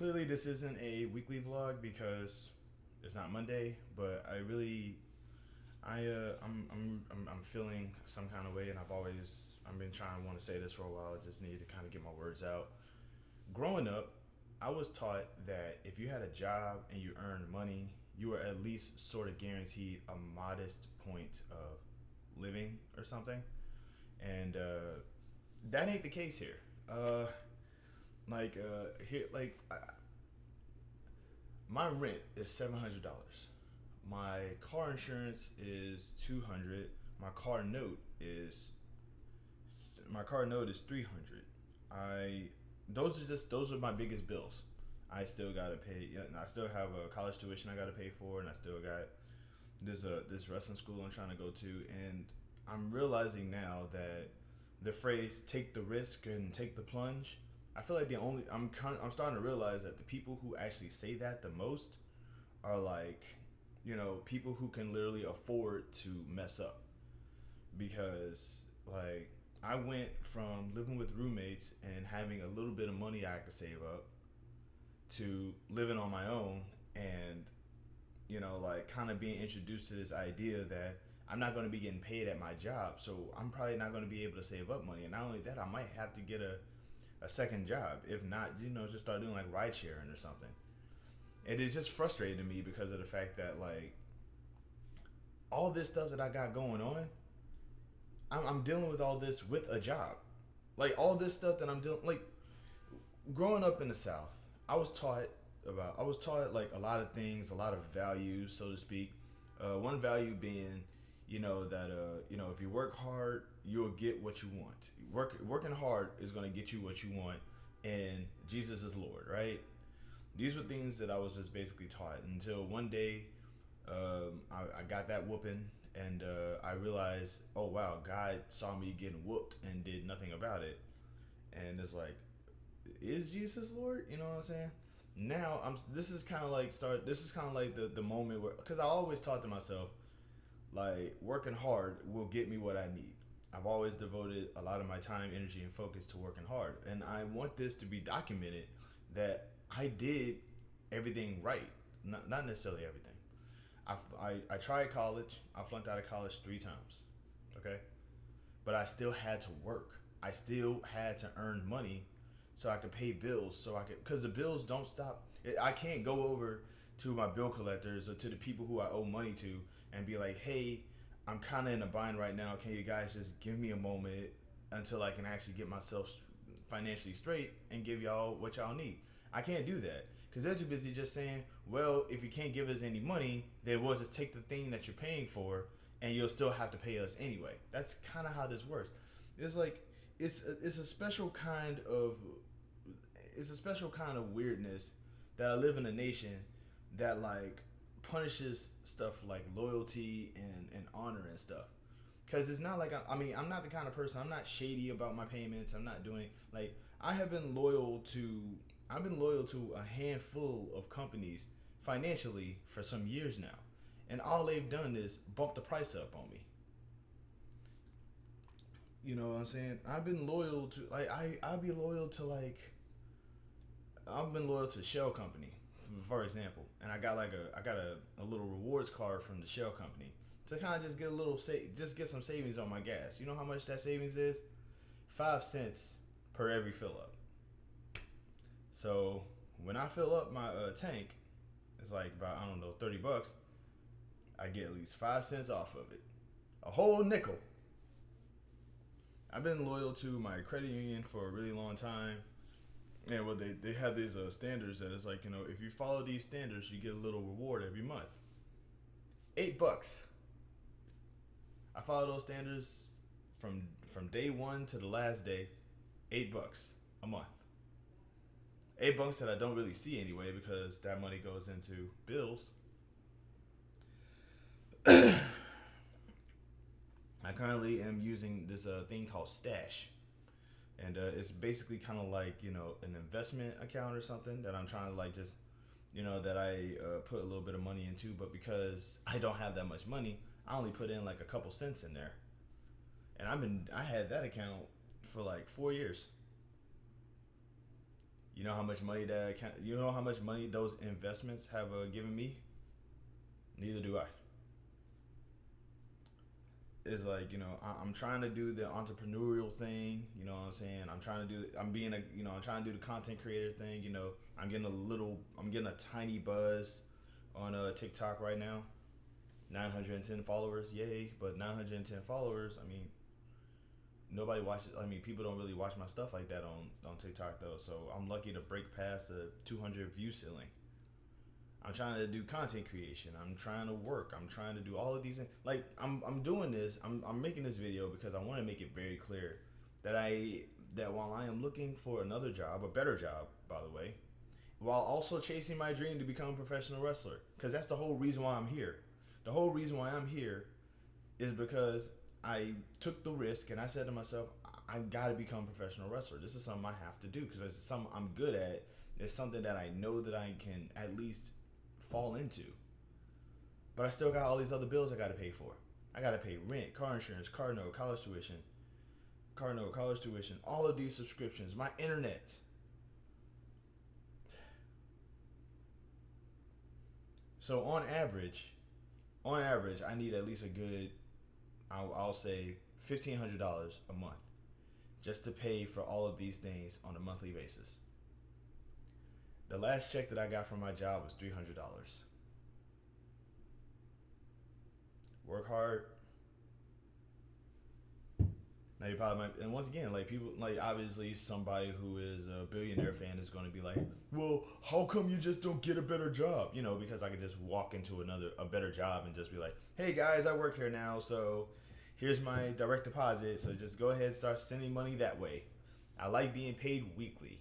Clearly, this isn't a weekly vlog because it's not Monday. But I'm feeling some kind of way, and I've been trying to want to say this for a while. I just need to kind of get my words out. Growing up, I was taught that if you had a job and you earned money, you were at least sort of guaranteed a modest point of living or something. And that ain't the case here. Uh, my rent is $700. My car insurance is 200. My car note is my car note is 300. I those are my biggest bills. I still gotta pay. Yeah, and I still have a college tuition I gotta pay for, and I still got this wrestling school I'm trying to go to, and I'm realizing now that the phrase "take the risk and take the plunge." I feel like I'm starting to realize that the people who actually say that the most are like, people who can literally afford to mess up because like I went from living with roommates and having a little bit of money I could save up to living on my own and like kind of being introduced to this idea that I'm not going to be getting paid at my job, so I'm probably not going to be able to save up money. And not only that, I might have to get a second job. If not, just start doing like ride sharing or something. It is just frustrating to me because of the fact that like all this stuff that I got going on, I'm dealing with all this with a job. Like all this stuff that I'm dealing, like growing up in the South, I was taught like a lot of things, a lot of values, so to speak. One value being, if you work hard, you'll get what you want. Working hard is gonna get you what you want, and Jesus is Lord, right? These were things that I was just basically taught until one day I got that whooping, and I realized, oh wow, God saw me getting whooped and did nothing about it. And it's like, is Jesus Lord? You know what I'm saying? Now I'm. This is kind of like start. This is kind of like the moment where, because I always taught to myself, like working hard will get me what I need. I've always devoted a lot of my time, energy, and focus to working hard, and I want this to be documented that I did everything right. Not necessarily everything. I tried college. I flunked out of college 3 times. Okay, but I still had to work. I still had to earn money so I could pay bills. So I could, because the bills don't stop. I can't go over to my bill collectors or to the people who I owe money to and be like, hey, I'm kind of in a bind right now. Can you guys just give me a moment until I can actually get myself financially straight and give y'all what y'all need? I can't do that because they're too busy just saying, well, if you can't give us any money, then we'll just take the thing that you're paying for and you'll still have to pay us anyway. That's kind of how this works. It's like it's a special kind of weirdness that I live in a nation that like punishes stuff like loyalty and honor and stuff. Because it's not like I'm not the kind of person. I'm not shady about my payments. I'm not doing like I have been loyal to. I've been loyal to a handful of companies financially for some years now, and all they've done is bump the price up on me. You know what I'm saying? I've been loyal to like I'll be loyal to like I've been loyal to Shell Company, for example, and I got a little rewards card from the Shell Company to kind of just get a little just get some savings on my gas. You know how much that savings is? 5 cents per every fill up. So when I fill up my tank, it's like about I don't know $30. I get at least 5 cents off of it, a whole nickel. I've been loyal to my credit union for a really long time. And well, they have these standards that it's like, if you follow these standards, you get a little reward every month. $8. I follow those standards from day one to the last day. $8 a month. $8 that I don't really see anyway because that money goes into bills. I currently am using this thing called Stash, and it's basically kind of like an investment account or something that I'm trying to like just that I put a little bit of money into. But because I don't have that much money, I only put in like a couple cents in there, and I had that account for like 4 years. You know how much money you know how much money those investments have given me? Neither do I. It's like, I'm trying to do the entrepreneurial thing. You know what I'm saying? I'm trying to do the content creator thing. I'm getting a tiny buzz on TikTok right now. 910 followers, yay! But 910 followers, I mean, nobody watches. I mean, people don't really watch my stuff like that on TikTok though. So I'm lucky to break past the 200 view ceiling. I'm trying to do content creation. I'm trying to work. I'm trying to do all of these things. Like I'm doing this. I'm making this video because I want to make it very clear that while I am looking for another job, a better job, by the way, while also chasing my dream to become a professional wrestler, because that's the whole reason why I'm here. The whole reason why I'm here is because I took the risk and I said to myself, I gotta become a professional wrestler. This is something I have to do because it's something I'm good at. It's something that I know that I can at least fall into. But I still got all these other bills I gotta pay for. I gotta pay rent, car insurance, car note, college tuition, all of these subscriptions, my internet. So on average, I need at least a good, I'll say $1,500 a month just to pay for all of these things on a monthly basis. The last check that I got from my job was $300. Work hard. Now you probably might, and once again, like people, like obviously somebody who is a billionaire fan is going to be like, well, how come you just don't get a better job? Because I could just walk into a better job and just be like, hey guys, I work here now, so here's my direct deposit, so just go ahead and start sending money that way. I like being paid weekly.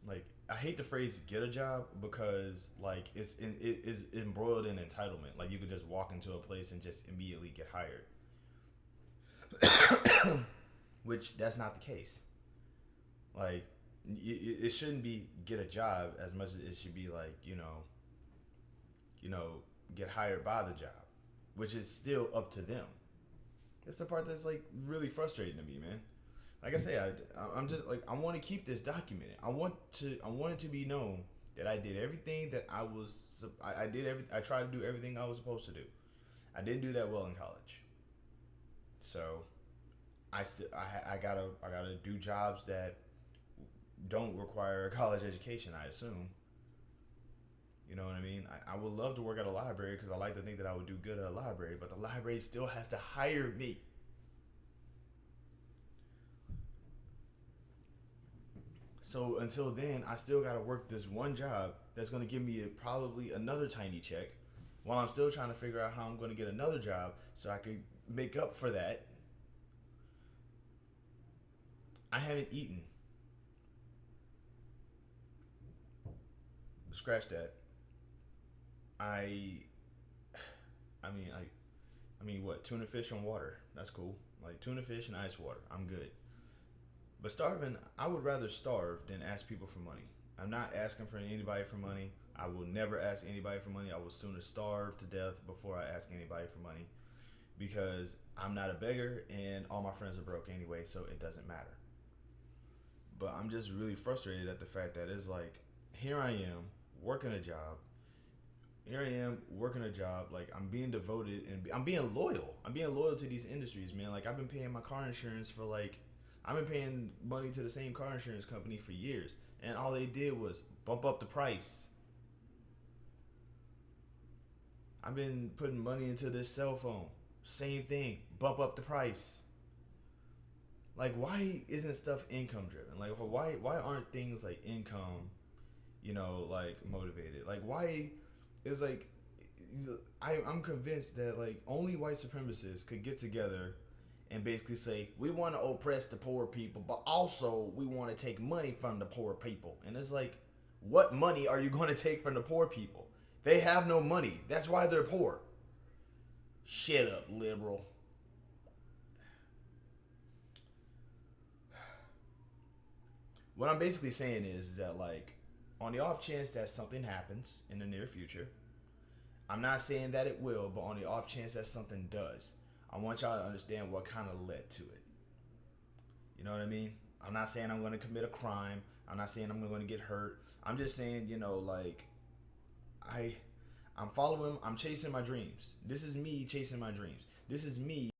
Like, I hate the phrase "get a job" because like it is embroiled in entitlement. Like you could just walk into a place and just immediately get hired, which that's not the case. Like it shouldn't be get a job as much as it should be like get hired by the job, which is still up to them. That's the part that's like really frustrating to me, man. Like I say, I'm just like I want to keep this documented. I want it to be known that I did everything that I tried to do everything I was supposed to do. I didn't do that well in college, so I gotta do jobs that don't require a college education. I assume. You know what I mean? I would love to work at a library because I like to think that I would do good at a library, but the library still has to hire me. So until then, I still got to work this one job that's going to give me probably another tiny check while I'm still trying to figure out how I'm going to get another job so I could make up for that. I haven't eaten. Scratch that. I I mean what? Tuna fish and water. That's cool. Like tuna fish and ice water. I'm good. But starving, I would rather starve than ask people for money. I'm not asking for anybody for money. I will never ask anybody for money. I will sooner starve to death before I ask anybody for money because I'm not a beggar and all my friends are broke anyway, so it doesn't matter. But I'm just really frustrated at the fact that it's like, here I am working a job. Like I'm being devoted and I'm being loyal. I'm being loyal to these industries, man. Like I've been paying my car insurance for I've been paying money to the same car insurance company for years, and all they did was bump up the price. I've been putting money into this cell phone. Same thing, bump up the price. Like, why isn't stuff income driven? Like, why aren't things like income, like motivated? Like, why is like, I'm convinced that like only white supremacists could get together and basically say we want to oppress the poor people, but also we want to take money from the poor people. And it's like, what money are you going to take from the poor people? They have no money. That's why they're poor. Shut up, liberal. What I'm basically saying is that like, on the off chance that something happens in the near future, I'm not saying that it will, but on the off chance that something does, I want y'all to understand what kind of led to it. You know what I mean? I'm not saying I'm going to commit a crime. I'm not saying I'm going to get hurt. I'm just saying, like I I'm chasing my dreams. This is me chasing my dreams. This is me